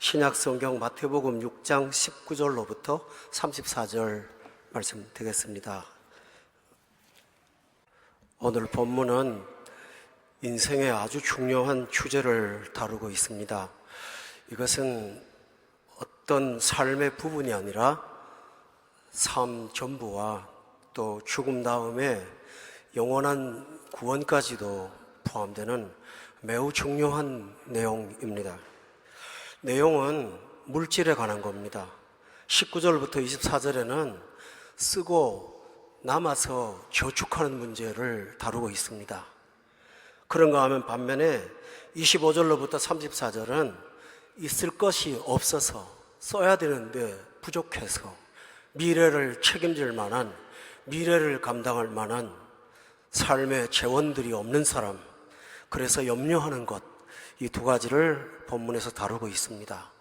신약성경 마태복음 6장 19절로부터 34절 말씀 되겠습니다. 오늘 본문은 인생의 아주 중요한 주제를 다루고 있습니다. 이것은 어떤 삶의 부분이 아니라 삶 전부와 또 죽음 다음에 영원한 구원까지도 포함되는 매우 중요한 내용입니다. 내용은 물질에 관한 겁니다. 19절부터 24절에는 쓰고 남아서 저축하는 문제를 다루고 있습니다. 그런가 하면 반면에 25절로부터 34절은 있을 것이 없어서 써야 되는데 부족해서 미래를 책임질 만한, 미래를 감당할 만한 삶의 재원들이 없는 사람, 그래서 염려하는 것, 이 두 가지를 본문에서 다루고 있습니다.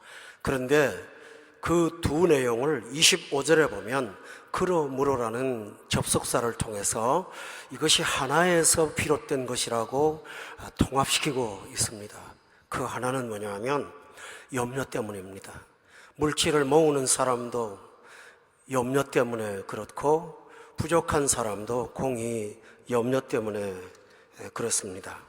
그런데 그 두 내용을 25절에 보면 그러므로라는 접속사를 통해서 이것이 하나에서 비롯된 것이라고 통합시키고 있습니다. 그 하나는 뭐냐 하면 염려 때문입니다. 물질을 모으는 사람도 염려 때문에 그렇고 부족한 사람도 공히 염려 때문에 그렇습니다.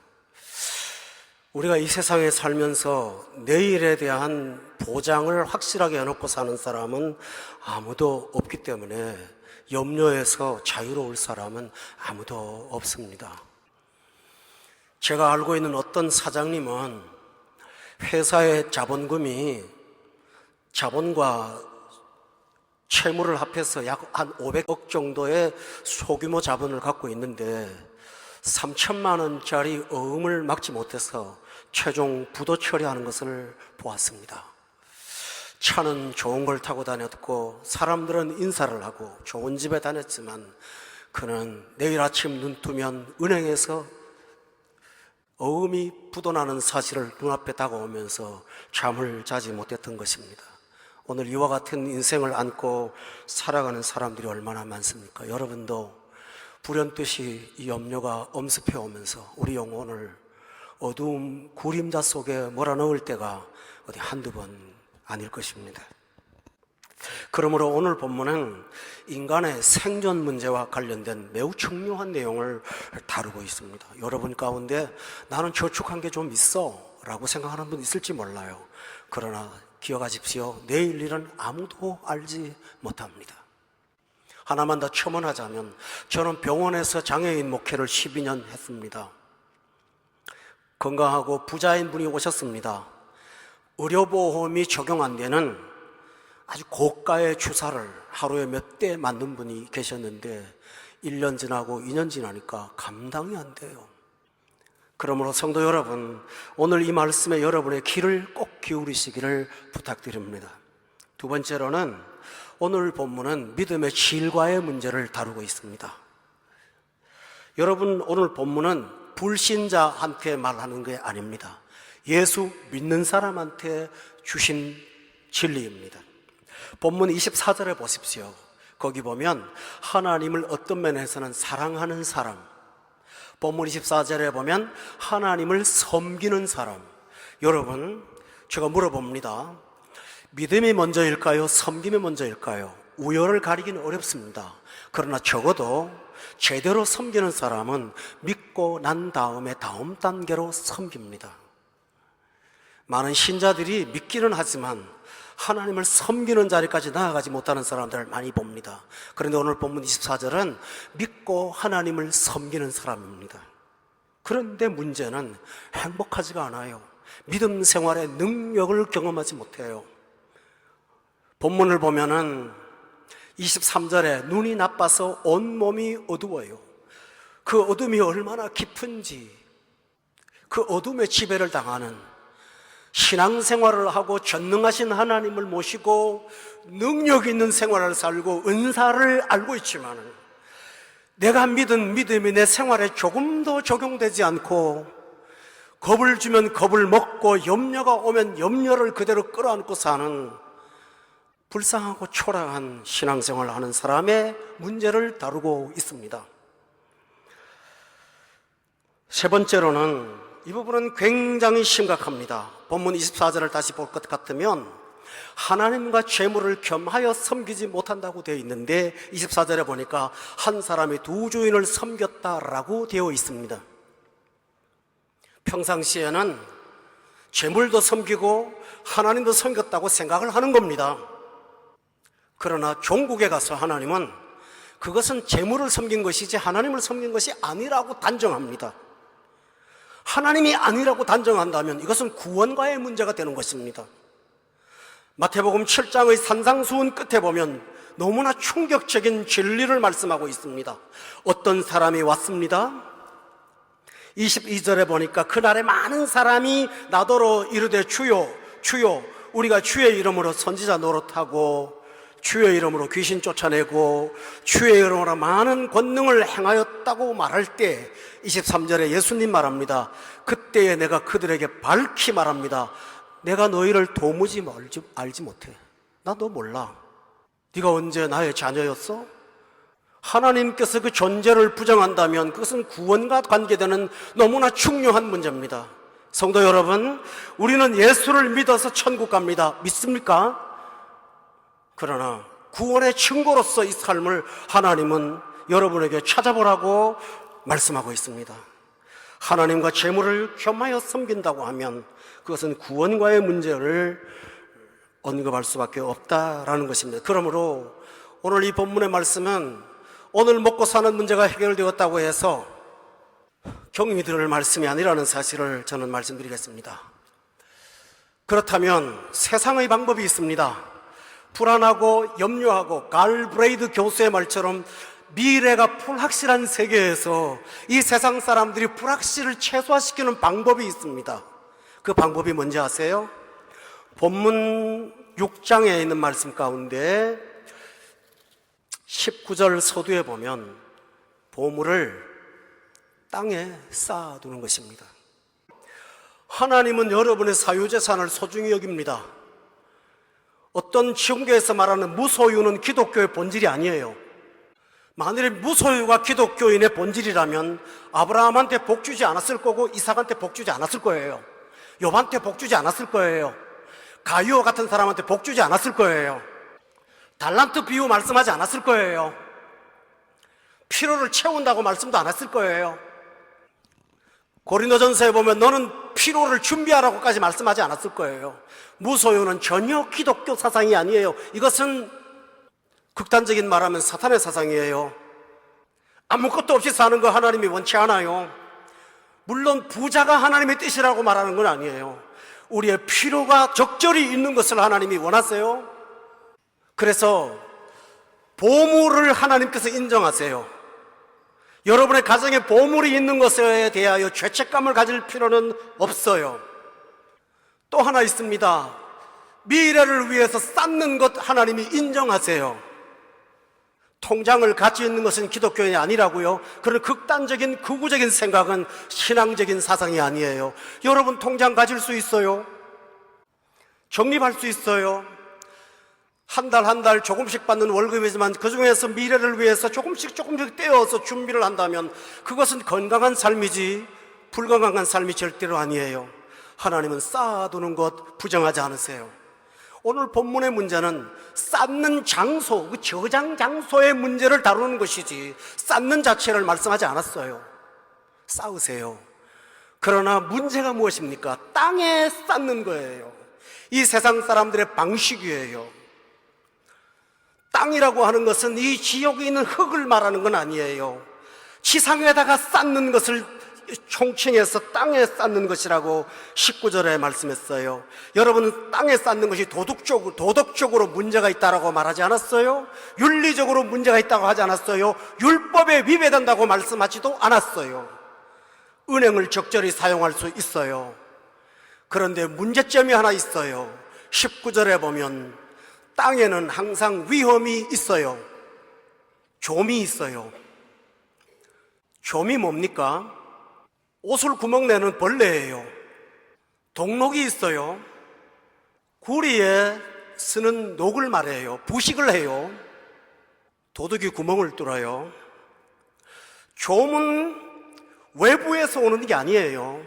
우리가 이 세상에 살면서 내일에 대한 보장을 확실하게 해놓고 사는 사람은 아무도 없기 때문에 염려에서 자유로울 사람은 아무도 없습니다. 제가 알고 있는 어떤 사장님은 회사의 자본금이 자본과 채무를 합해서 약 한 500억 정도의 소규모 자본을 갖고 있는데 3천만 원짜리 어음을 막지 못해서 최종 부도 처리하는 것을 보았습니다. 차는 좋은 걸 타고 다녔고 사람들은 인사를 하고 좋은 집에 다녔지만 그는 내일 아침 눈 뜨면 은행에서 어음이 부도나는 사실을 눈앞에 다가오면서 잠을 자지 못했던 것입니다. 오늘 이와 같은 인생을 안고 살아가는 사람들이 얼마나 많습니까? 여러분도 불현듯이 이 염려가 엄습해 오면서 우리 영혼을 어두움 구림자 속에 몰아넣을 때가 어디 한두 번 아닐 것입니다. 그러므로 오늘 본문은 인간의 생존 문제와 관련된 매우 중요한 내용을 다루고 있습니다. 여러분 가운데 나는 저축한 게 좀 있어 라고 생각하는 분 있을지 몰라요. 그러나 기억하십시오. 내일 일은 아무도 알지 못합니다. 하나만 더 첨언하자면 저는 병원에서 장애인 목회를 12년 했습니다. 건강하고 부자인 분이 오셨습니다. 의료보험이 적용 안 되는 아주 고가의 주사를 하루에 몇 대 맞는 분이 계셨는데 1년 지나고 2년 지나니까 감당이 안 돼요. 그러므로 성도 여러분, 오늘 이 말씀에 여러분의 귀를 꼭 기울이시기를 부탁드립니다. 두 번째로는 오늘 본문은 믿음의 질과의 문제를 다루고 있습니다. 여러분, 오늘 본문은 불신자한테 말하는 게 아닙니다. 예수 믿는 사람한테 주신 진리입니다. 본문 24절에 보십시오. 거기 보면 하나님을 어떤 면에서는 사랑하는 사람, 본문 24절에 보면 하나님을 섬기는 사람. 여러분, 제가 물어봅니다. 믿음이 먼저일까요? 섬김이 먼저일까요? 우열을 가리기는 어렵습니다. 그러나 적어도 제대로 섬기는 사람은 믿고 난 다음에 다음 단계로 섬깁니다. 많은 신자들이 믿기는 하지만 하나님을 섬기는 자리까지 나아가지 못하는 사람들을 많이 봅니다. 그런데 오늘 본문 24절은 믿고 하나님을 섬기는 사람입니다. 그런데 문제는 행복하지가 않아요. 믿음 생활의 능력을 경험하지 못해요. 본문을 보면은 23절에 눈이 나빠서 온몸이 어두워요. 그 어둠이 얼마나 깊은지, 그 어둠의 지배를 당하는 신앙생활을 하고 전능하신 하나님을 모시고 능력 있는 생활을 살고 은사를 알고 있지만 내가 믿은 믿음이 내 생활에 조금도 적용되지 않고 겁을 주면 겁을 먹고 염려가 오면 염려를 그대로 끌어안고 사는 불쌍하고 초라한 신앙생활을 하는 사람의 문제를 다루고 있습니다. 세 번째로는 이 부분은 굉장히 심각합니다. 본문 24절을 다시 볼 것 같으면 하나님과 재물을 겸하여 섬기지 못한다고 되어 있는데 24절에 보니까 한 사람이 두 주인을 섬겼다라고 되어 있습니다. 평상시에는 재물도 섬기고 하나님도 섬겼다고 생각을 하는 겁니다. 그러나 종국에 가서 하나님은 그것은 재물을 섬긴 것이지 하나님을 섬긴 것이 아니라고 단정합니다. 하나님이 아니라고 단정한다면 이것은 구원과의 문제가 되는 것입니다. 마태복음 7장의 산상수훈 끝에 보면 너무나 충격적인 진리를 말씀하고 있습니다. 어떤 사람이 왔습니다. 22절에 보니까 그날에 많은 사람이 나더러 이르되 주여 주여 우리가 주의 이름으로 선지자 노릇하고 주의 이름으로 귀신 쫓아내고 주의 이름으로 많은 권능을 행하였다고 말할 때 23절에 예수님 말합니다. 그때에 내가 그들에게 밝히 말합니다. 내가 너희를 도무지 알지 못해. 나 너 몰라. 네가 언제 나의 자녀였어? 하나님께서 그 존재를 부정한다면 그것은 구원과 관계되는 너무나 중요한 문제입니다. 성도 여러분, 우리는 예수를 믿어서 천국 갑니다. 믿습니까? 그러나 구원의 증거로서 이 삶을 하나님은 여러분에게 찾아보라고 말씀하고 있습니다. 하나님과 재물을 겸하여 섬긴다고 하면 그것은 구원과의 문제를 언급할 수밖에 없다라는 것입니다. 그러므로 오늘 이 본문의 말씀은 오늘 먹고 사는 문제가 해결되었다고 해서 경미 들을 말씀이 아니라는 사실을 저는 말씀드리겠습니다. 그렇다면 세상의 방법이 있습니다. 불안하고 염려하고 갈브레이드 교수의 말처럼 미래가 불확실한 세계에서 이 세상 사람들이 불확실을 최소화시키는 방법이 있습니다. 그 방법이 뭔지 아세요? 본문 6장에 있는 말씀 가운데 19절 서두에 보면 보물을 땅에 쌓아두는 것입니다. 하나님은 여러분의 사유재산을 소중히 여깁니다. 어떤 지금교에서 말하는 무소유는 기독교의 본질이 아니에요. 만일에 무소유가 기독교인의 본질이라면 아브라함한테 복 주지 않았을 거고 이삭한테 복 주지 않았을 거예요. 욥한테 복 주지 않았을 거예요. 가이오 같은 사람한테 복 주지 않았을 거예요. 달란트 비유 말씀하지 않았을 거예요. 피로를 채운다고 말씀도 안 했을 거예요. 고린도전서에 보면 너는 피로를 준비하라고까지 말씀하지 않았을 거예요. 무소유는 전혀 기독교 사상이 아니에요. 이것은 극단적인 말하면 사탄의 사상이에요. 아무것도 없이 사는 거 하나님이 원치 않아요. 물론 부자가 하나님의 뜻이라고 말하는 건 아니에요. 우리의 필요가 적절히 있는 것을 하나님이 원하세요. 그래서 보물을 하나님께서 인정하세요. 여러분의 가정에 보물이 있는 것에 대하여 죄책감을 가질 필요는 없어요. 또 하나 있습니다. 미래를 위해서 쌓는 것 하나님이 인정하세요. 통장을 가지고 있는 것은 기독교인이 아니라고요? 그런 극단적인 극우적인 생각은 신앙적인 사상이 아니에요. 여러분 통장 가질 수 있어요. 적립할 수 있어요. 한 달 조금씩 받는 월급이지만 그 중에서 미래를 위해서 조금씩 떼어서 준비를 한다면 그것은 건강한 삶이지 불건강한 삶이 절대로 아니에요. 하나님은 쌓아두는 것 부정하지 않으세요. 오늘 본문의 문제는 쌓는 장소, 그 저장 장소의 문제를 다루는 것이지 쌓는 자체를 말씀하지 않았어요. 쌓으세요. 그러나 문제가 무엇입니까? 땅에 쌓는 거예요. 이 세상 사람들의 방식이에요. 땅이라고 하는 것은 이 지역에 있는 흙을 말하는 건 아니에요. 지상에다가 쌓는 것을 총칭해서 땅에 쌓는 것이라고 19절에 말씀했어요. 여러분은 땅에 쌓는 것이 도덕적으로 문제가 있다고 말하지 않았어요? 윤리적으로 문제가 있다고 하지 않았어요? 율법에 위배된다고 말씀하지도 않았어요. 은행을 적절히 사용할 수 있어요. 그런데 문제점이 하나 있어요. 19절에 보면 땅에는 항상 위험이 있어요. 좀이 있어요. 좀이 뭡니까? 옷을 구멍 내는 벌레예요. 동록이 있어요. 구리에 쓰는 녹을 말해요. 부식을 해요. 도둑이 구멍을 뚫어요. 좀은 외부에서 오는 게 아니에요.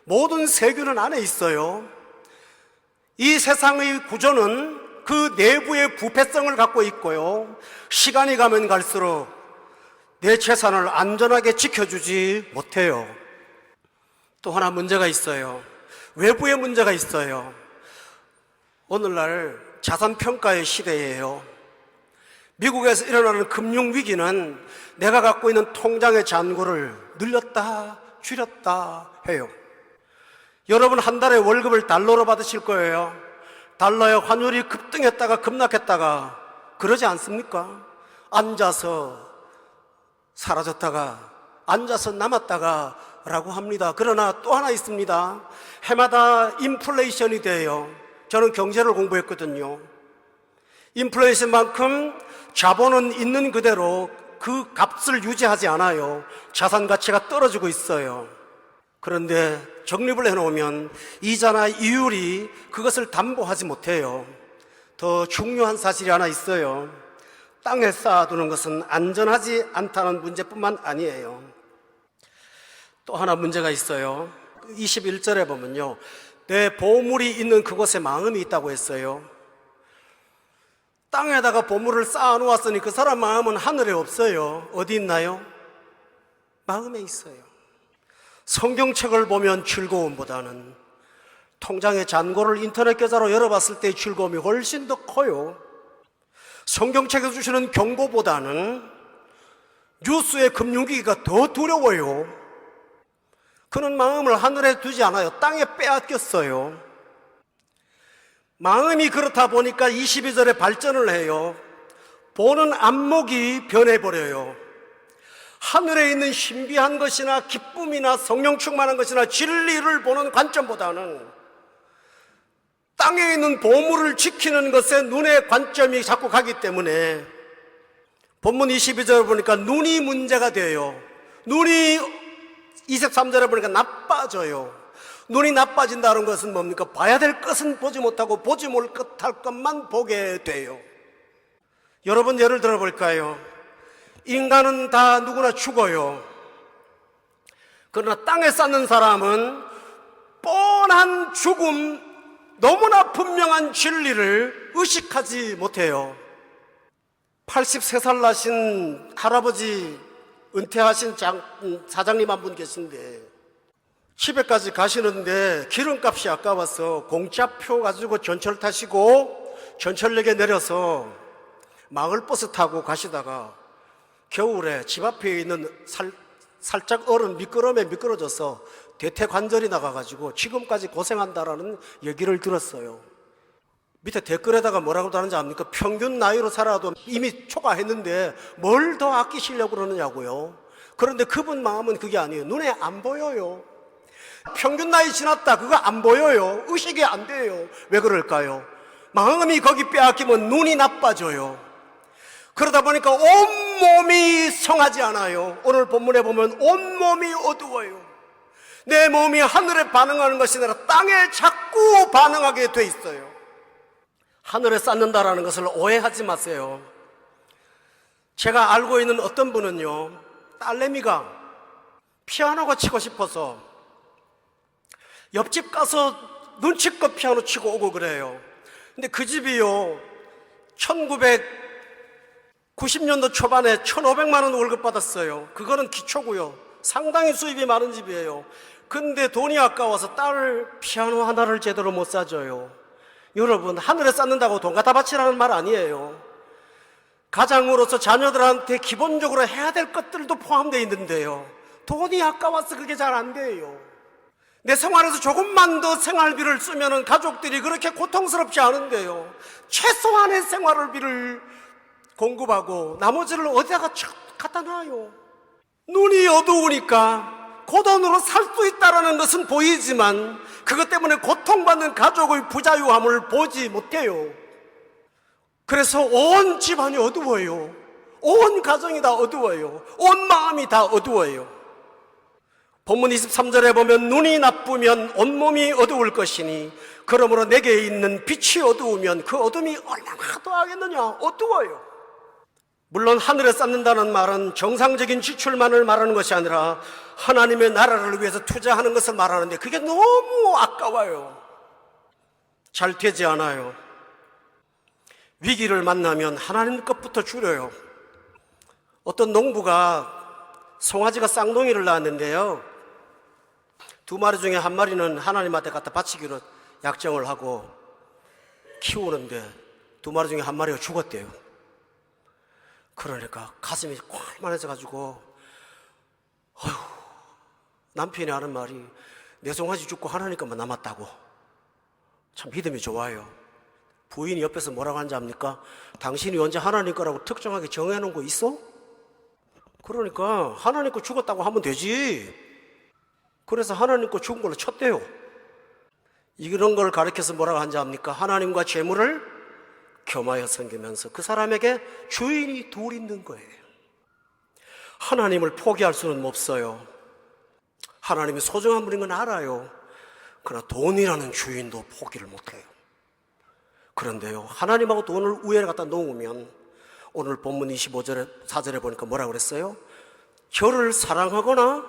모든 세균은 안에 있어요. 이 세상의 구조는 그 내부의 부패성을 갖고 있고요. 시간이 가면 갈수록 내 재산을 안전하게 지켜주지 못해요. 또 하나 문제가 있어요. 외부의 문제가 있어요. 오늘날 자산평가의 시대예요. 미국에서 일어나는 금융위기는 내가 갖고 있는 통장의 잔고를 늘렸다 줄였다 해요. 여러분 한 달에 월급을 달러로 받으실 거예요. 달러의 환율이 급등했다가 급락했다가 그러지 않습니까? 앉아서 사라졌다가 앉아서 남았다가 라고 합니다. 그러나 또 하나 있습니다. 해마다 인플레이션이 돼요. 저는 경제를 공부했거든요. 인플레이션만큼 자본은 있는 그대로 그 값을 유지하지 않아요. 자산 가치가 떨어지고 있어요. 그런데 적립을 해놓으면 이자나 이율이 그것을 담보하지 못해요. 더 중요한 사실이 하나 있어요. 땅에 쌓아두는 것은 안전하지 않다는 문제뿐만 아니에요. 또 하나 문제가 있어요. 21절에 보면요, 내 보물이 있는 그곳에 마음이 있다고 했어요. 땅에다가 보물을 쌓아 놓았으니 그 사람 마음은 하늘에 없어요. 어디 있나요? 마음에 있어요. 성경책을 보면 즐거움보다는 통장의 잔고를 인터넷 계좌로 열어봤을 때의 즐거움이 훨씬 더 커요. 성경책에서 주시는 경고보다는 뉴스의 금융위기가 더 두려워요. 그는 마음을 하늘에 두지 않아요. 땅에 빼앗겼어요. 마음이 그렇다 보니까 22절에 발전을 해요. 보는 안목이 변해버려요. 하늘에 있는 신비한 것이나 기쁨이나 성령 충만한 것이나 진리를 보는 관점보다는 땅에 있는 보물을 지키는 것에 눈의 관점이 자꾸 가기 때문에 본문 22절을 보니까 눈이 문제가 돼요. 눈이 23절에 보니까 나빠져요. 눈이 나빠진다는 것은 뭡니까? 봐야 될 것은 보지 못하고 보지 못할 것만 보게 돼요. 여러분 예를 들어 볼까요? 인간은 다 누구나 죽어요. 그러나 땅에 쌓는 사람은 뻔한 죽음, 너무나 분명한 진리를 의식하지 못해요. 83살 나신 할아버지, 은퇴하신 사장님 한 분 계신데 집에까지 가시는데 기름값이 아까워서 공짜표 가지고 전철 타시고 전철역에 내려서 마을버스 타고 가시다가 겨울에 집 앞에 있는 살짝 얼은 미끄럼에 미끄러져서 대퇴관절이 나가가지고 지금까지 고생한다라는 얘기를 들었어요. 밑에 댓글에다가 뭐라고 다는지 압니까? 평균 나이로 살아도 이미 초과했는데 뭘 더 아끼시려고 그러느냐고요. 그런데 그분 마음은 그게 아니에요. 눈에 안 보여요. 평균 나이 지났다, 그거 안 보여요. 의식이 안 돼요. 왜 그럴까요? 마음이 거기 빼앗기면 눈이 나빠져요. 그러다 보니까 온몸이 성하지 않아요. 오늘 본문에 보면 온몸이 어두워요. 내 몸이 하늘에 반응하는 것이 아니라 땅에 자꾸 반응하게 돼 있어요. 하늘에 쌓는다라는 것을 오해하지 마세요. 제가 알고 있는 어떤 분은요, 딸내미가 피아노가 치고 싶어서 옆집 가서 눈치껏 피아노 치고 오고 그래요. 근데 그 집이요, 1990년도 초반에 1,500만 원 월급 받았어요. 그거는 기초고요. 상당히 수입이 많은 집이에요. 근데 돈이 아까워서 딸 피아노 하나를 제대로 못 사줘요. 여러분, 하늘에 쌓는다고 돈 갖다 바치라는 말 아니에요. 가장으로서 자녀들한테 기본적으로 해야 될 것들도 포함되어 있는데요, 돈이 아까워서 그게 잘 안 돼요. 내 생활에서 조금만 더 생활비를 쓰면 가족들이 그렇게 고통스럽지 않은데요, 최소한의 생활비를 공급하고 나머지를 어디다가 갖다 놔요. 눈이 어두우니까 그 돈으로 살 수 있다는 것은 보이지만 그것 때문에 고통받는 가족의 부자유함을 보지 못해요. 그래서 온 집안이 어두워요. 온 가정이 다 어두워요. 온 마음이 다 어두워요. 본문 23절에 보면 눈이 나쁘면 온몸이 어두울 것이니 그러므로 내게 있는 빛이 어두우면 그 어둠이 얼마나 더하겠느냐. 어두워요. 물론 하늘에 쌓는다는 말은 정상적인 지출만을 말하는 것이 아니라 하나님의 나라를 위해서 투자하는 것을 말하는데 그게 너무 아까워요. 잘 되지 않아요. 위기를 만나면 하나님 것부터 줄여요. 어떤 농부가 송아지가 쌍둥이를 낳았는데요, 2마리 중에 1마리는 하나님한테 갖다 바치기로 약정을 하고 키우는데 2마리 중에 1마리가 죽었대요. 그러니까 가슴이 꼴만해져가지고 남편이 하는 말이 내 송아지 죽고 하나님 것만 남았다고. 참 믿음이 좋아요. 부인이 옆에서 뭐라고 하는지 압니까? 당신이 언제 하나님 거라고 특정하게 정해놓은 거 있어? 그러니까 하나님 거 죽었다고 하면 되지. 그래서 하나님 거 죽은 걸로 쳤대요. 이런 걸 가르쳐서 뭐라고 하는지 압니까? 하나님과 재물을 겸하여 섬기면서 그 사람에게 주인이 둘 있는 거예요. 하나님을 포기할 수는 없어요. 하나님이 소중한 분인 건 알아요. 그러나 돈이라는 주인도 포기를 못해요. 그런데요, 하나님하고 돈을 우열에 갖다 놓으면 오늘 본문 25절에 4절에 보니까 뭐라고 그랬어요? 저를 사랑하거나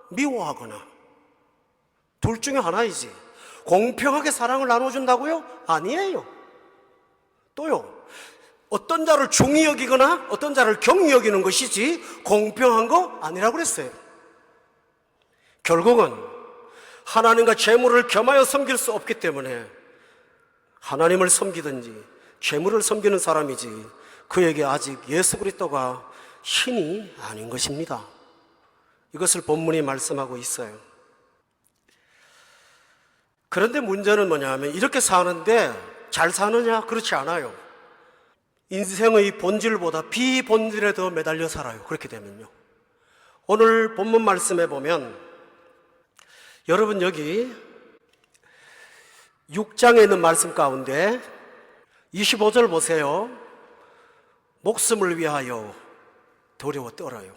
미워하거나 둘 중에 하나이지. 공평하게 사랑을 나눠준다고요? 아니에요. 또요, 어떤 자를 중히 여기거나 어떤 자를 경히 여기는 것이지 공평한 거 아니라고 그랬어요. 결국은 하나님과 재물을 겸하여 섬길 수 없기 때문에 하나님을 섬기든지 재물을 섬기는 사람이지 그에게 아직 예수 그리스도가 신이 아닌 것입니다. 이것을 본문이 말씀하고 있어요. 그런데 문제는 뭐냐면 이렇게 사는데 잘 사느냐? 그렇지 않아요. 인생의 본질보다 비본질에 더 매달려 살아요. 그렇게 되면요. 오늘 본문 말씀에 보면 여러분 여기 6장에 있는 말씀 가운데 25절 보세요. 목숨을 위하여 두려워 떨어요.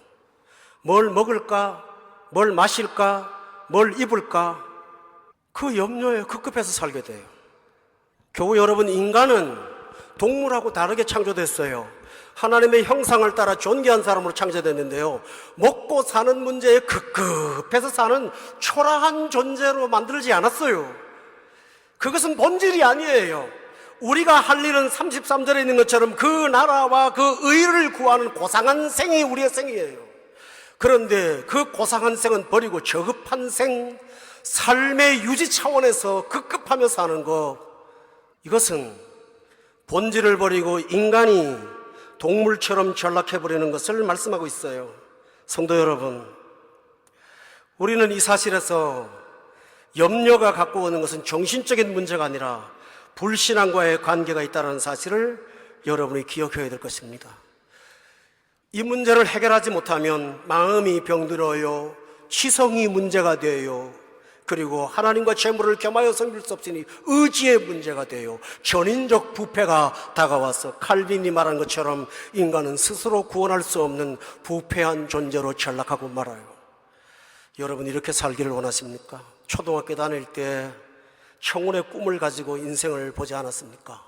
뭘 먹을까? 뭘 마실까? 뭘 입을까? 그 염려에 급급해서 살게 돼요. 교우 여러분, 인간은 동물하고 다르게 창조됐어요. 하나님의 형상을 따라 존귀한 사람으로 창조됐는데요, 먹고 사는 문제에 급급해서 사는 초라한 존재로 만들지 않았어요. 그것은 본질이 아니에요. 우리가 할 일은 33절에 있는 것처럼 그 나라와 그 의를 구하는 고상한 생이 우리의 생이에요. 그런데 그 고상한 생은 버리고 저급한 생, 삶의 유지 차원에서 급급하며 사는 것, 이것은 본질을 버리고 인간이 동물처럼 전락해버리는 것을 말씀하고 있어요. 성도 여러분, 우리는 이 사실에서 염려가 갖고 오는 것은 정신적인 문제가 아니라 불신앙과의 관계가 있다는 사실을 여러분이 기억해야 될 것입니다. 이 문제를 해결하지 못하면 마음이 병들어요, 치성이 문제가 돼요, 그리고 하나님과 재물을 겸하여 섬길 수 없으니 의지의 문제가 돼요. 전인적 부패가 다가와서 칼빈이 말한 것처럼 인간은 스스로 구원할 수 없는 부패한 존재로 전락하고 말아요. 여러분, 이렇게 살기를 원하십니까? 초등학교 다닐 때 청운의 꿈을 가지고 인생을 보지 않았습니까?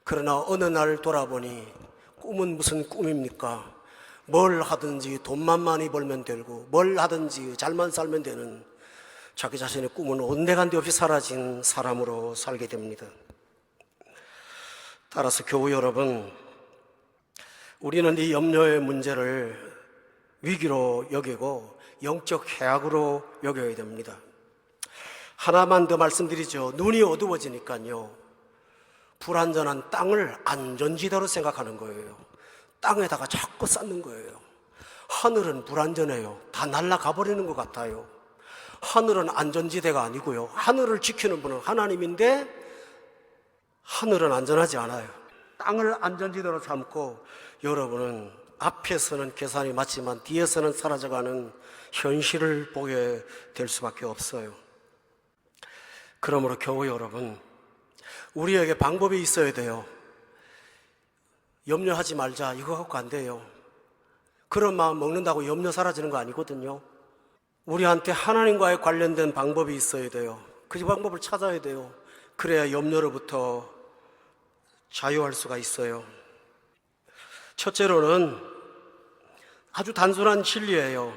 그러나 어느 날 돌아보니 꿈은 무슨 꿈입니까? 뭘 하든지 돈만 많이 벌면 되고 뭘 하든지 잘만 살면 되는, 자기 자신의 꿈은 온데간데 없이 사라진 사람으로 살게 됩니다. 따라서 교우 여러분, 우리는 이 염려의 문제를 위기로 여기고 영적 해악으로 여겨야 됩니다. 하나만 더 말씀드리죠. 눈이 어두워지니까요, 불안전한 땅을 안전지대로 생각하는 거예요. 땅에다가 자꾸 쌓는 거예요. 하늘은 불안전해요. 다 날아가 버리는 것 같아요. 하늘은 안전지대가 아니고요, 하늘을 지키는 분은 하나님인데 하늘은 안전하지 않아요. 땅을 안전지대로 삼고 여러분은 앞에서는 계산이 맞지만 뒤에서는 사라져가는 현실을 보게 될 수밖에 없어요. 그러므로 교우 여러분, 우리에게 방법이 있어야 돼요. 염려하지 말자, 이거 갖고 안 돼요. 그런 마음 먹는다고 염려 사라지는 거 아니거든요. 우리한테 하나님과의 관련된 방법이 있어야 돼요. 그 방법을 찾아야 돼요. 그래야 염려로부터 자유할 수가 있어요. 첫째로는 아주 단순한 진리예요.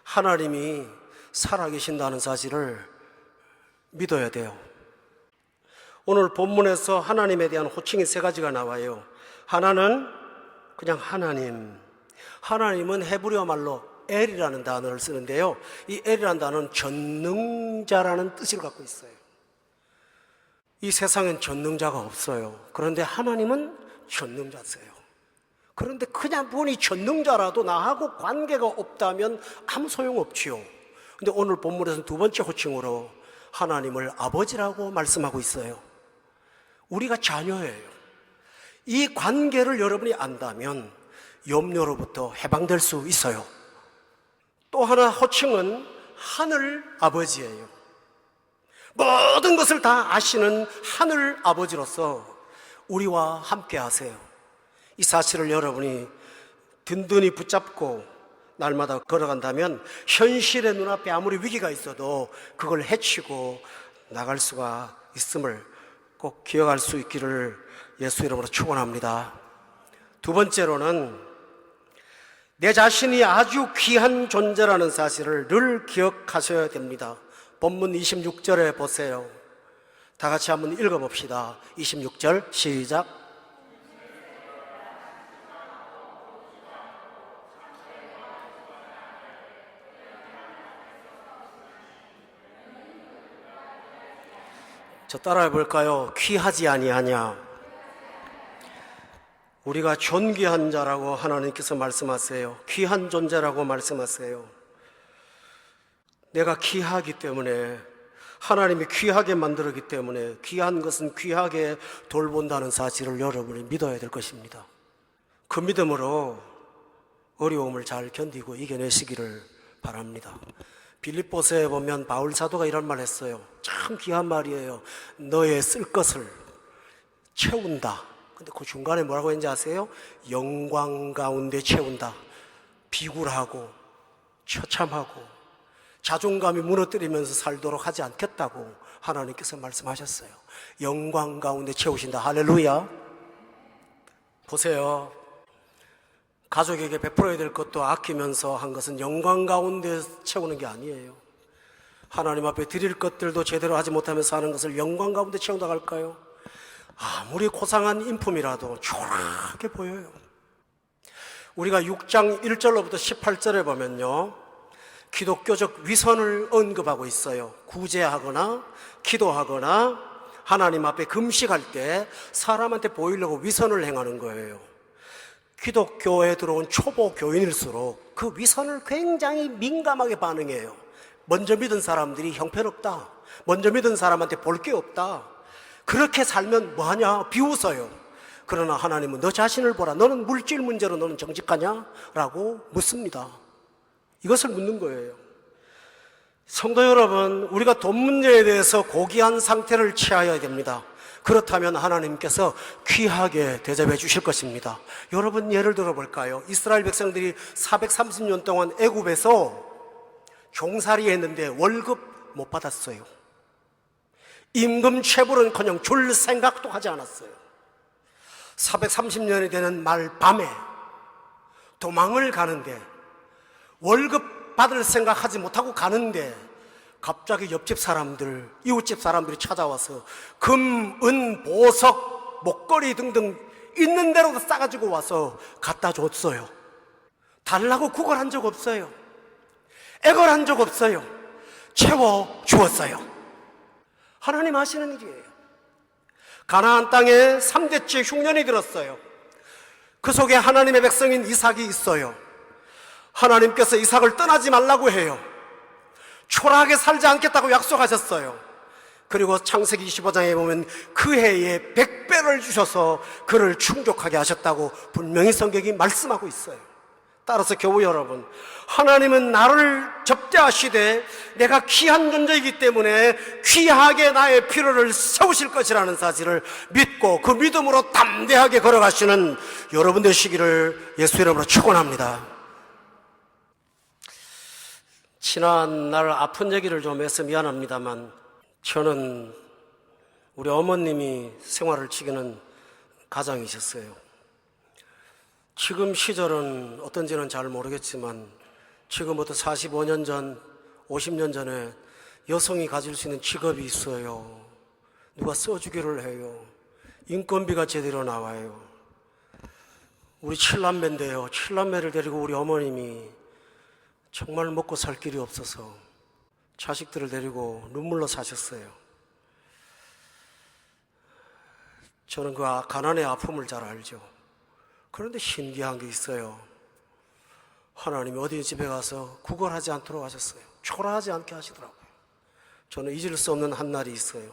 하나님이 살아계신다는 사실을 믿어야 돼요. 오늘 본문에서 하나님에 대한 호칭이 세 가지가 나와요. 하나는 그냥 하나님. 하나님은 헤브리어 말로 엘이라는 단어를 쓰는데요. 이 엘이라는 단어는 전능자라는 뜻을 갖고 있어요. 이 세상엔 전능자가 없어요. 그런데 하나님은 전능자세요. 그런데 그냥 보니 전능자라도 나하고 관계가 없다면 아무 소용없지요. 근데 오늘 본문에서는 두 번째 호칭으로 하나님을 아버지라고 말씀하고 있어요. 우리가 자녀예요. 이 관계를 여러분이 안다면 염려로부터 해방될 수 있어요. 또 하나 호칭은 하늘 아버지예요. 모든 것을 다 아시는 하늘 아버지로서 우리와 함께 하세요. 이 사실을 여러분이 든든히 붙잡고 날마다 걸어간다면 현실의 눈앞에 아무리 위기가 있어도 그걸 헤치고 나갈 수가 있음을 꼭 기억할 수 있기를 예수 이름으로 축원합니다. 두 번째로는 내 자신이 아주 귀한 존재라는 사실을 늘 기억하셔야 됩니다. 본문 26절에 보세요. 다 같이 한번 읽어봅시다. 26절 시작. 저 따라해 볼까요? 귀하지 아니하냐. 우리가 존귀한 자라고 하나님께서 말씀하세요. 귀한 존재라고 말씀하세요. 내가 귀하기 때문에, 하나님이 귀하게 만들었기 때문에 귀한 것은 귀하게 돌본다는 사실을 여러분이 믿어야 될 것입니다. 그 믿음으로 어려움을 잘 견디고 이겨내시기를 바랍니다. 빌립보서에 보면 바울 사도가 이런 말 했어요. 참 귀한 말이에요. 너의 쓸 것을 채운다. 근데 그 중간에 뭐라고 했는지 아세요? 영광 가운데 채운다. 비굴하고 처참하고 자존감이 무너뜨리면서 살도록 하지 않겠다고 하나님께서 말씀하셨어요. 영광 가운데 채우신다. 할렐루야. 보세요. 가족에게 베풀어야 될 것도 아끼면서 한 것은 영광 가운데 채우는 게 아니에요. 하나님 앞에 드릴 것들도 제대로 하지 못하면서 하는 것을 영광 가운데 채운다고 할까요? 아무리 고상한 인품이라도 초라하게 보여요. 우리가 6장 1절로부터 18절에 보면요, 기독교적 위선을 언급하고 있어요. 구제하거나 기도하거나 하나님 앞에 금식할 때 사람한테 보이려고 위선을 행하는 거예요. 기독교에 들어온 초보 교인일수록 그 위선을 굉장히 민감하게 반응해요. 먼저 믿은 사람들이 형편없다. 먼저 믿은 사람한테 볼 게 없다. 그렇게 살면 뭐하냐? 비웃어요. 그러나 하나님은 너 자신을 보라. 너는 물질 문제로 너는 정직하냐? 라고 묻습니다. 이것을 묻는 거예요. 성도 여러분, 우리가 돈 문제에 대해서 고귀한 상태를 취하여야 됩니다. 그렇다면 하나님께서 귀하게 대접해 주실 것입니다. 여러분, 예를 들어 볼까요? 이스라엘 백성들이 430년 동안 애굽에서 종살이 했는데 월급 못 받았어요. 임금 체불은커녕 줄 생각도 하지 않았어요. 430년이 되는 말 밤에 도망을 가는데 월급 받을 생각하지 못하고 가는데 갑자기 옆집 사람들, 이웃집 사람들이 찾아와서 금, 은, 보석, 목걸이 등등 있는 대로 싸가지고 와서 갖다 줬어요. 달라고 구걸한 적 없어요. 애걸한 적 없어요. 채워 주었어요. 하나님 하시는 일이에요. 가나안 땅에 3대째 흉년이 들었어요. 그 속에 하나님의 백성인 이삭이 있어요. 하나님께서 이삭을 떠나지 말라고 해요. 초라하게 살지 않겠다고 약속하셨어요. 그리고 창세기 25장에 보면 그 해에 100배를 주셔서 그를 충족하게 하셨다고 분명히 성경이 말씀하고 있어요. 따라서 교우 여러분, 하나님은 나를 접대하시되 내가 귀한 존재이기 때문에 귀하게 나의 필요를 세우실 것이라는 사실을 믿고 그 믿음으로 담대하게 걸어가시는 여러분 되시기를 예수 이름으로 축원합니다. 지난날 아픈 얘기를 좀 해서 미안합니다만, 저는 우리 어머님이 생활을 지키는 가장이셨어요. 지금 시절은 어떤지는 잘 모르겠지만 지금부터 45년 전, 50년 전에 여성이 가질 수 있는 직업이 있어요. 누가 써주기를 해요. 인건비가 제대로 나와요. 우리 7남매인데요. 7남매를 데리고 우리 어머님이 정말 먹고 살 길이 없어서 자식들을 데리고 눈물로 사셨어요. 저는 그 가난의 아픔을 잘 알죠. 그런데 신기한 게 있어요. 하나님이 어디 집에 가서 구걸하지 않도록 하셨어요. 초라하지 않게 하시더라고요. 저는 잊을 수 없는 한 날이 있어요.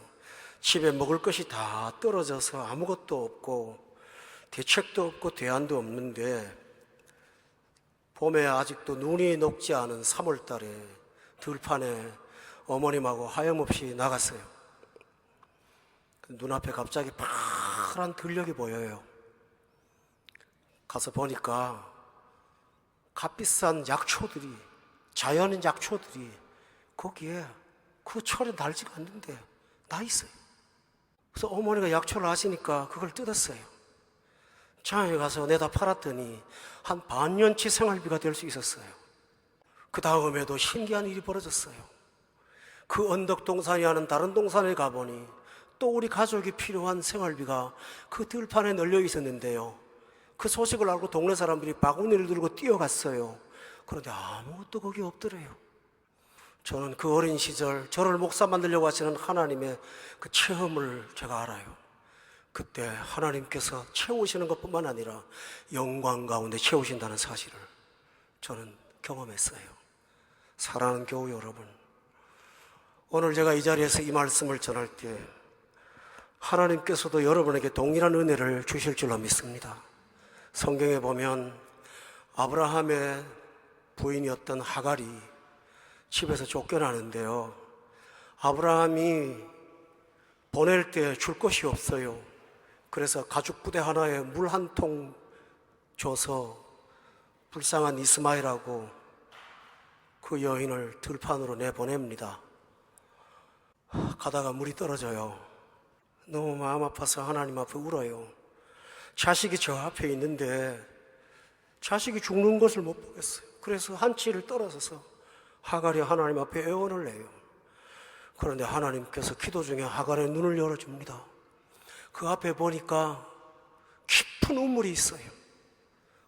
집에 먹을 것이 다 떨어져서 아무것도 없고 대책도 없고 대안도 없는데 봄에 아직도 눈이 녹지 않은 3월 달에 들판에 어머님하고 하염없이 나갔어요. 눈앞에 갑자기 파란 들녘이 보여요. 가서 보니까 값비싼 약초들이, 자연인 약초들이 거기에 그 철에 날지가 않는데 나 있어요. 그래서 어머니가 약초를 아시니까 그걸 뜯었어요. 장에 가서 내다 팔았더니 한 반년치 생활비가 될 수 있었어요. 그 다음에도 신기한 일이 벌어졌어요. 그 언덕 동산이 하는 다른 동산에 가보니 또 우리 가족이 필요한 생활비가 그 들판에 널려 있었는데요. 그 소식을 알고 동네 사람들이 바구니를 들고 뛰어갔어요. 그런데 아무것도 거기 없더래요. 저는 그 어린 시절 저를 목사 만들려고 하시는 하나님의 그 체험을 제가 알아요. 그때 하나님께서 채우시는 것뿐만 아니라 영광 가운데 채우신다는 사실을 저는 경험했어요. 사랑하는 교우 여러분, 오늘 제가 이 자리에서 이 말씀을 전할 때 하나님께서도 여러분에게 동일한 은혜를 주실 줄로 믿습니다. 성경에 보면 아브라함의 부인이었던 하갈이 집에서 쫓겨나는데요. 아브라함이 보낼 때 줄 것이 없어요. 그래서 가죽 부대 하나에 물 한 통 줘서 불쌍한 이스마엘하고 그 여인을 들판으로 내보냅니다. 가다가 물이 떨어져요. 너무 마음 아파서 하나님 앞에 울어요. 자식이 저 앞에 있는데 자식이 죽는 것을 못 보겠어요. 그래서 한치를 떨어져서 하갈이 하나님 앞에 애원을 해요. 그런데 하나님께서 기도 중에 하갈의 눈을 열어줍니다. 그 앞에 보니까 깊은 우물이 있어요.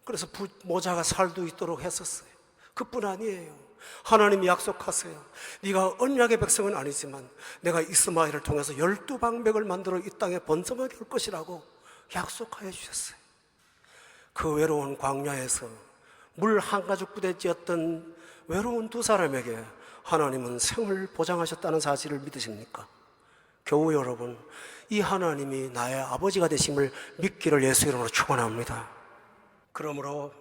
그래서 모자가 살도 있도록 했었어요. 그뿐 아니에요. 하나님이 약속하세요. 네가 언약의 백성은 아니지만 내가 이스마엘을 통해서 12방백을 만들어 이 땅에 번성하게 할 것이라고 약속하여 주셨어요. 그 외로운 광야에서 물 한 가죽 부대찌었던 외로운 두 사람에게 하나님은 생을 보장하셨다는 사실을 믿으십니까? 교우 여러분, 이 하나님이 나의 아버지가 되심을 믿기를 예수 이름으로 축원합니다. 그러므로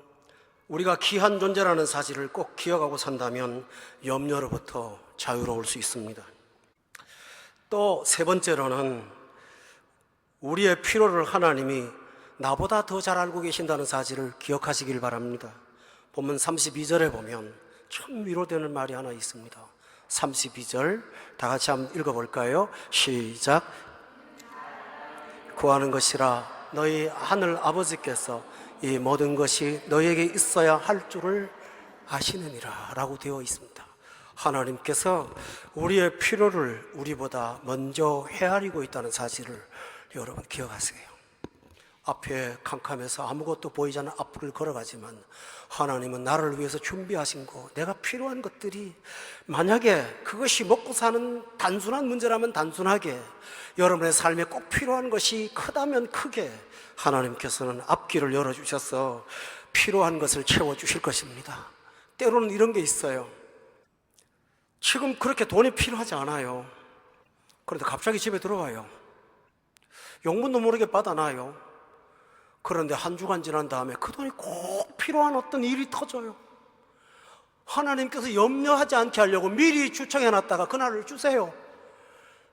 우리가 귀한 존재라는 사실을 꼭 기억하고 산다면 염려로부터 자유로울 수 있습니다. 또 세 번째로는 우리의 필요를 하나님이 나보다 더 잘 알고 계신다는 사실을 기억하시길 바랍니다. 본문 32절에 보면 참 위로되는 말이 하나 있습니다. 32절 다 같이 한번 읽어볼까요? 시작. 구하는 것이라 너희 하늘 아버지께서 이 모든 것이 너희에게 있어야 할 줄을 아시느니라 라고 되어 있습니다. 하나님께서 우리의 필요를 우리보다 먼저 헤아리고 있다는 사실을 여러분 기억하세요. 앞에 캄캄해서 아무것도 보이지 않는 앞을 걸어가지만 하나님은 나를 위해서 준비하신 거, 내가 필요한 것들이 만약에 그것이 먹고 사는 단순한 문제라면 단순하게, 여러분의 삶에 꼭 필요한 것이 크다면 크게 하나님께서는 앞길을 열어주셔서 필요한 것을 채워주실 것입니다. 때로는 이런 게 있어요. 지금 그렇게 돈이 필요하지 않아요. 그런데 갑자기 집에 들어와요. 용문도 모르게 받아놔요. 그런데 한 주간 지난 다음에 그 돈이 꼭 필요한 어떤 일이 터져요. 하나님께서 염려하지 않게 하려고 미리 주청해놨다가 그날을 주세요.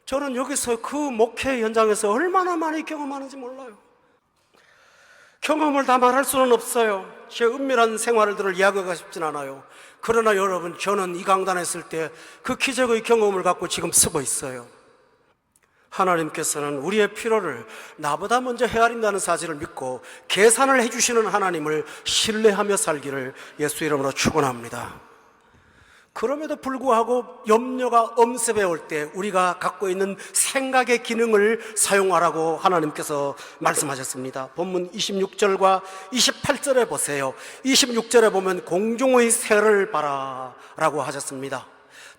저는 여기서 그 목회 현장에서 얼마나 많이 경험하는지 몰라요. 경험을 다 말할 수는 없어요. 제 은밀한 생활들을 이야기하고 싶진 않아요. 그러나 여러분, 저는 이 강단에 있을 때 그 기적의 경험을 갖고 지금 쓰고 있어요. 하나님께서는 우리의 필요를 나보다 먼저 헤아린다는 사실을 믿고 계산을 해주시는 하나님을 신뢰하며 살기를 예수 이름으로 축원합니다. 그럼에도 불구하고 염려가 엄습해 올 때 우리가 갖고 있는 생각의 기능을 사용하라고 하나님께서 말씀하셨습니다. 본문 26절과 28절에 보세요. 26절에 보면 공중의 새를 봐라 라고 하셨습니다.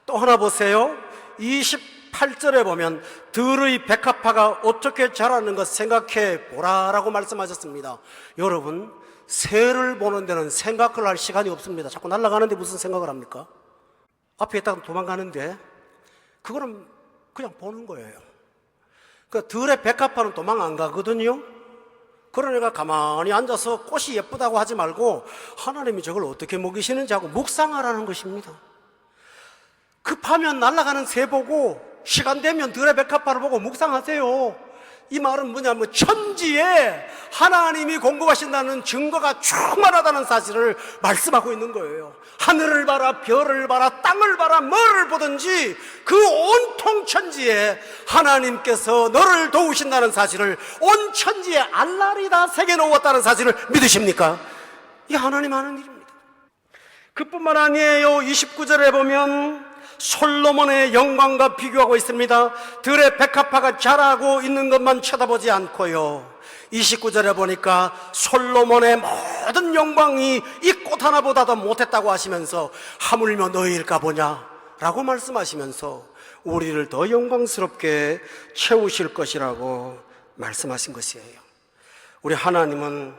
또 하나 보세요. 28절에 보면 들의 백합화가 어떻게 자라는 것 생각해 보라 라고 말씀하셨습니다. 여러분, 새를 보는 데는 생각을 할 시간이 없습니다. 자꾸 날아가는데 무슨 생각을 합니까? 앞에 있다가 도망가는데 그거는 그냥 보는 거예요. 그 들의 백합화는 도망 안 가거든요. 그러니까 가만히 앉아서 꽃이 예쁘다고 하지 말고 하나님이 저걸 어떻게 먹이시는지 하고 묵상하라는 것입니다. 급하면 날아가는 새 보고 시간 되면 들의 백합화를 보고 묵상하세요. 이 말은 뭐냐면 천지에 하나님이 공급하신다는 증거가 충만하다는 사실을 말씀하고 있는 거예요. 하늘을 봐라, 별을 봐라, 땅을 봐라, 뭐를 보든지 그 온통 천지에 하나님께서 너를 도우신다는 사실을 온 천지에 알라리 다 새겨놓았다는 사실을 믿으십니까? 이게 하나님 하는 일입니다. 그뿐만 아니에요. 29절에 보면 솔로몬의 영광과 비교하고 있습니다. 들의 백합화가 자라고 있는 것만 쳐다보지 않고요, 29절에 보니까 솔로몬의 모든 영광이 이 꽃 하나보다도 못했다고 하시면서 하물며 너희일까 보냐 라고 말씀하시면서 우리를 더 영광스럽게 채우실 것이라고 말씀하신 것이에요. 우리 하나님은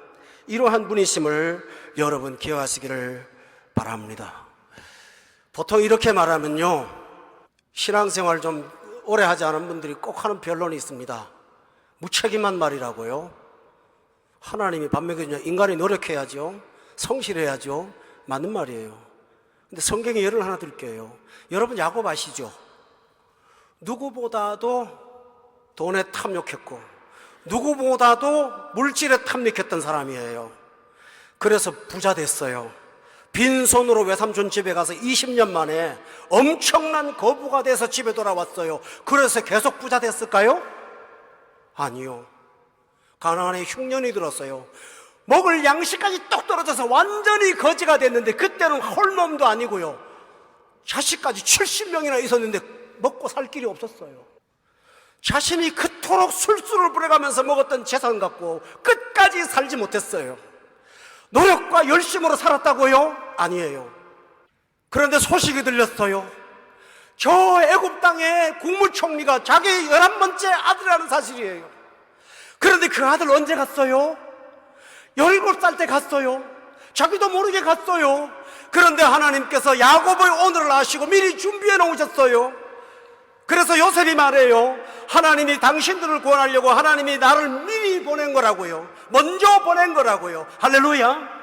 이러한 분이심을 여러분 기억하시기를 바랍니다. 보통 이렇게 말하면요, 신앙생활 좀 오래 하지 않은 분들이 꼭 하는 변론이 있습니다. 무책임한 말이라고요. 하나님이 밥 먹여주냐, 인간이 노력해야죠, 성실해야죠. 맞는 말이에요. 근데 성경에 예를 하나 드릴게요. 여러분 야곱 아시죠? 누구보다도 돈에 탐욕했고 누구보다도 물질에 탐닉했던 사람이에요. 그래서 부자 됐어요. 빈손으로 외삼촌 집에 가서 20년 만에 엄청난 거부가 돼서 집에 돌아왔어요. 그래서 계속 부자 됐을까요? 아니요. 가나안에 흉년이 들었어요. 먹을 양식까지 똑 떨어져서 완전히 거지가 됐는데, 그때는 홀몸도 아니고요, 자식까지 70명이나 있었는데 먹고 살 길이 없었어요. 자신이 그토록 술수를 부려가면서 먹었던 재산 갖고 끝까지 살지 못했어요. 노력과 열심으로 살았다고요? 아니에요. 그런데 소식이 들렸어요. 저 애굽 땅의 국무총리가 자기 11번째 아들이라는 사실이에요. 그런데 그 아들 언제 갔어요? 17살 때 갔어요. 자기도 모르게 갔어요. 그런데 하나님께서 야곱의 오늘을 아시고 미리 준비해 놓으셨어요. 그래서 요셉이 말해요. 하나님이 당신들을 구원하려고 하나님이 나를 미리 보낸 거라고요. 먼저 보낸 거라고요. 할렐루야.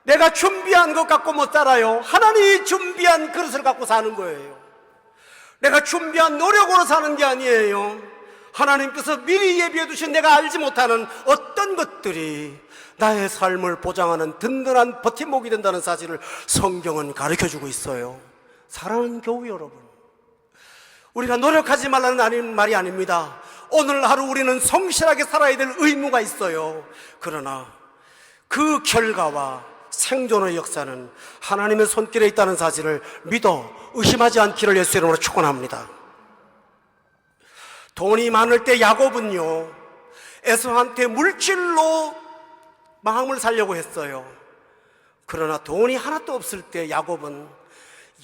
내가 준비한 것 갖고 못 살아요. 하나님이 준비한 그릇을 갖고 사는 거예요. 내가 준비한 노력으로 사는 게 아니에요. 하나님께서 미리 예비해 두신 내가 알지 못하는 어떤 것들이 나의 삶을 보장하는 든든한 버팀목이 된다는 사실을 성경은 가르쳐주고 있어요. 사랑하는 교우 여러분, 우리가 노력하지 말라는 말이 아닙니다. 오늘 하루 우리는 성실하게 살아야 될 의무가 있어요. 그러나 그 결과와 생존의 역사는 하나님의 손길에 있다는 사실을 믿어 의심하지 않기를 예수 이름으로 축원합니다. 돈이 많을 때 야곱은요, 에서한테 물질로 마음을 살려고 했어요. 그러나 돈이 하나도 없을 때 야곱은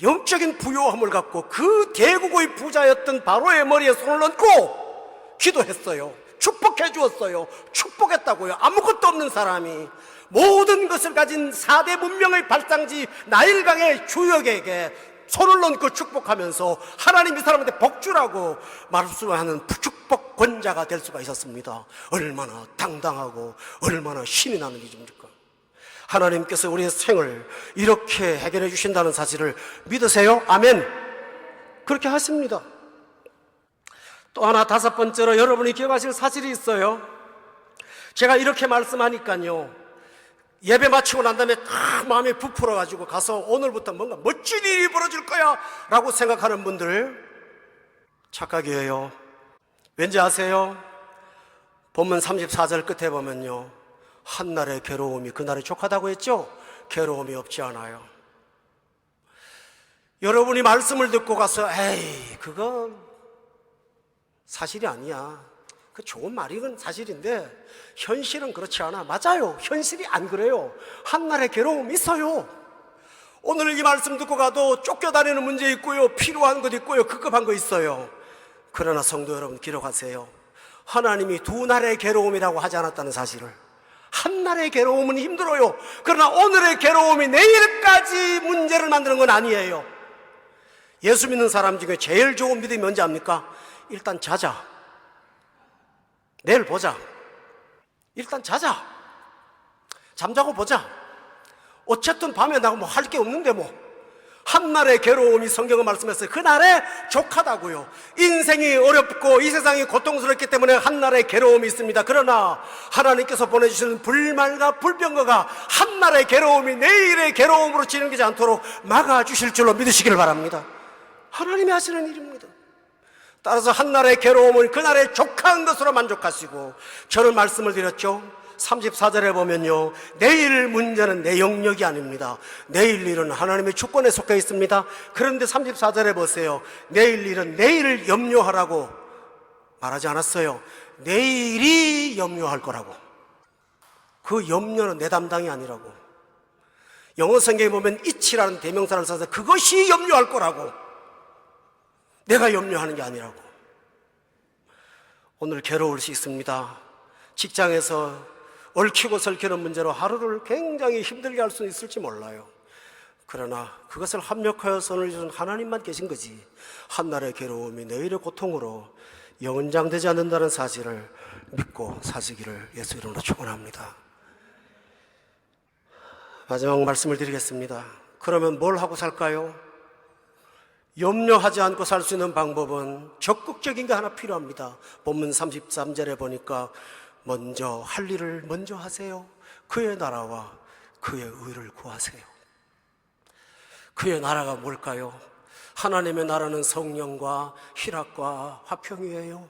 영적인 부요함을 갖고 그 대국의 부자였던 바로의 머리에 손을 얹고 기도했어요. 축복해 주었어요. 축복했다고요. 아무것도 없는 사람이 모든 것을 가진 4대 문명의 발상지 나일강의 주역에게 손을 얹고 축복하면서 하나님이 사람한테 복주라고 말씀하는 축복권자가 될 수가 있었습니다. 얼마나 당당하고 얼마나 신이 나는 일입니까? 하나님께서 우리의 생을 이렇게 해결해 주신다는 사실을 믿으세요? 아멘. 그렇게 하십니다. 또 하나, 5번째로 여러분이 기억하실 사실이 있어요. 제가 이렇게 말씀하니까요, 예배 마치고 난 다음에 딱 마음이 부풀어가지고 가서 오늘부터 뭔가 멋진 일이 벌어질 거야 라고 생각하는 분들 착각이에요. 왠지 아세요? 본문 34절 끝에 보면요, 한날의 괴로움이 그날에 족하다고 했죠? 괴로움이 없지 않아요. 여러분이 말씀을 듣고 가서 에이 그건 사실이 아니야, 그 좋은 말이건 사실인데 현실은 그렇지 않아. 맞아요, 현실이 안 그래요. 한날의 괴로움이 있어요. 오늘 이 말씀 듣고 가도 쫓겨다니는 문제 있고요, 필요한 것 있고요, 급급한 거 있어요. 그러나 성도 여러분, 기록하세요. 하나님이 두 날의 괴로움이라고 하지 않았다는 사실을. 한 날의 괴로움은 힘들어요. 그러나 오늘의 괴로움이 내일까지 문제를 만드는 건 아니에요. 예수 믿는 사람 중에 제일 좋은 믿음이 뭔지 압니까? 일단 자자, 내일 보자, 일단 자자, 잠자고 보자, 어쨌든 밤에 나가 뭐 할 게 없는데 뭐. 한날의 괴로움이 성경은 말씀했어요. 그날에 족하다고요. 인생이 어렵고 이 세상이 고통스럽기 때문에 한날의 괴로움이 있습니다. 그러나 하나님께서 보내주시는 불말과 불병거가 한날의 괴로움이 내일의 괴로움으로 진행되지 않도록 막아주실 줄로 믿으시기를 바랍니다. 하나님이 하시는 일입니다. 따라서 한날의 괴로움은 그날의 족한 것으로 만족하시고, 저는 말씀을 드렸죠. 34절에 보면요, 내일 문제는 내 영역이 아닙니다. 내일 일은 하나님의 주권에 속해 있습니다. 그런데 34절에 보세요. 내일 일은 내일을 염려하라고 말하지 않았어요. 내일이 염려할 거라고. 그 염려는 내 담당이 아니라고. 영어 성경에 보면 it이라는 대명사를 써서 그것이 염려할 거라고, 내가 염려하는 게 아니라고. 오늘 괴로울 수 있습니다. 직장에서 얽히고 설키는 문제로 하루를 굉장히 힘들게 할 수 있을지 몰라요. 그러나 그것을 합력하여 손을 주신 하나님만 계신 거지, 한날의 괴로움이 내일의 고통으로 연장되지 않는다는 사실을 믿고 사시기를 예수 이름으로 축원합니다. 마지막 말씀을 드리겠습니다. 그러면 뭘 하고 살까요? 염려하지 않고 살 수 있는 방법은 적극적인 게 하나 필요합니다. 본문 33절에 보니까 먼저 할 일을 먼저 하세요. 그의 나라와 그의 의를 구하세요. 그의 나라가 뭘까요? 하나님의 나라는 성령과 희락과 화평이에요.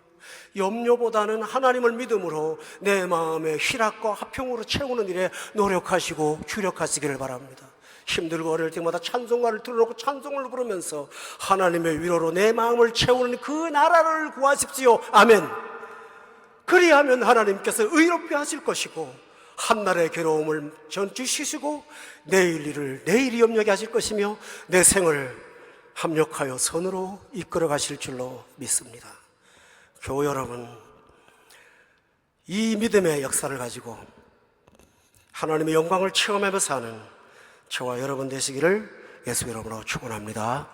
염려보다는 하나님을 믿음으로 내 마음의 희락과 화평으로 채우는 일에 노력하시고 주력하시기를 바랍니다. 힘들고 어려울 때마다 찬송가를 틀어놓고 찬송을 부르면서 하나님의 위로로 내 마음을 채우는 그 나라를 구하십시오. 아멘. 그리하면 하나님께서 의롭게 하실 것이고, 한날의 괴로움을 전주시시고 내일 일을 내일이 염려하게 하실 것이며, 내 생을 합력하여 선으로 이끌어 가실 줄로 믿습니다. 교우 여러분, 이 믿음의 역사를 가지고 하나님의 영광을 체험하며 사는 저와 여러분 되시기를 예수 이름으로 축원합니다.